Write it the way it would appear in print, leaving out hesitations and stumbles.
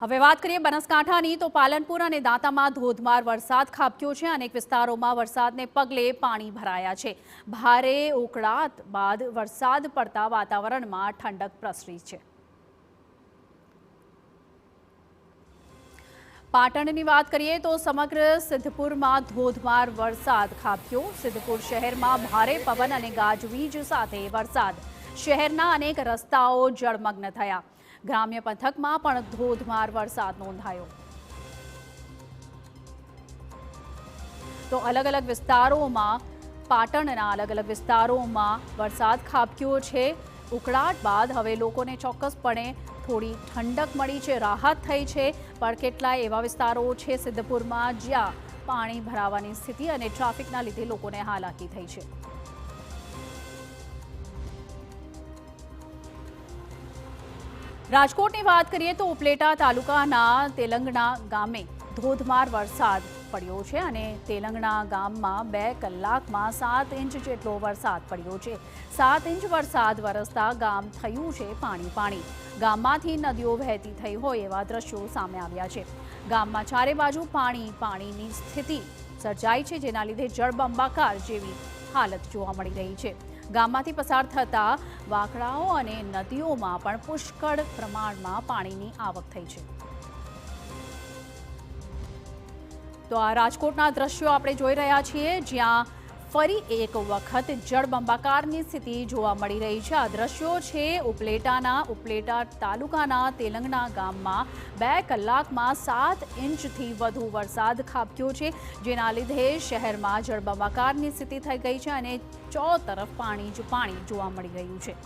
હવે વાત કરીએ બનાસકાંઠાની તો પાલનપુર અને દાંતામાં ધોધમાર વરસાદ ખાબક્યો છે। અનેક વિસ્તારોમાં વરસાદને પગલે પાણી ભરાયા છે। ભારે ઉકળાટ બાદ વરસાદ પડતા વાતાવરણમાં ઠંડક પ્રસરી છે। પાટણની વાત કરીએ તો સમગ્ર સિદ્ધપુરમાં ધોધમાર વરસાદ ખાબક્યો। સિદ્ધપુર શહેરમાં ભારે પવન અને ગાજવીજ સાથે વરસાદ। શહેરના અનેક રસ્તાઓ જળમગ્ન થયા। ગ્રામ્ય પંથકમાં પણ ધોધમાર વરસાદ નોંધાયો। તો અલગ અલગ વિસ્તારોમાં પાટણના અલગ અલગ વિસ્તારોમાં વરસાદ ખાબક્યો છે। ઉકળાટ બાદ હવે લોકોને ચોક્કસપણે થોડી ઠંડક મળી છે, રાહત થઈ છે। પણ કેટલાય એવા વિસ્તારો છે સિદ્ધપુરમાં જ્યાં પાણી ભરાવાની સ્થિતિ અને ટ્રાફિકના લીધે લોકોને હાલાકી થઈ છે। રાજકોટની વાત કરીએ તો ઉપલેટા તાલુકાના તેલંગણા ગામે ધોધમાર વરસાદ પડ્યો છે અને તેલંગણા ગામમાં 2 કલાકમાં 7 ઇંચ જેટલો વરસાદ પડ્યો છે। 7 ઇંચ વરસાદ વરસતા ગામ થયું છે પાણી। ગામમાંથી નદીઓ વહેતી થઈ હોય એવા દ્રશ્યો સામે આવ્યા છે। ગામમાં ચારે બાજુ પાણીની સ્થિતિ સર્જાઈ છે, જેના લીધે જળબંબાકાર જેવી હાલત જોવા મળી રહી છે। ગામમાંથી પસાર થતા વાંકડાઓ અને નદીઓમાં પણ પુષ્કળ પ્રમાણમાં પાણીની આવક થઈ છે। તો આ રાજકોટના દ્રશ્યો આપણે જોઈ રહ્યા છીએ, જ્યાં ફરી એક વખત જળબંબાકારની સ્થિતિ જોવા મળી રહી છે। આ દ્રશ્યો છે ઉપલેટા તાલુકાના તેલંગણા ગામમાં 2 કલાકમાં 7 ઇંચથી વધુ વરસાદ ખાબક્યો છે, જેના લીધે શહેરમાં જળબંબાકારની સ્થિતિ થઈ ગઈ છે અને ચોતરફ પાણી જોવા મળી રહ્યું છે।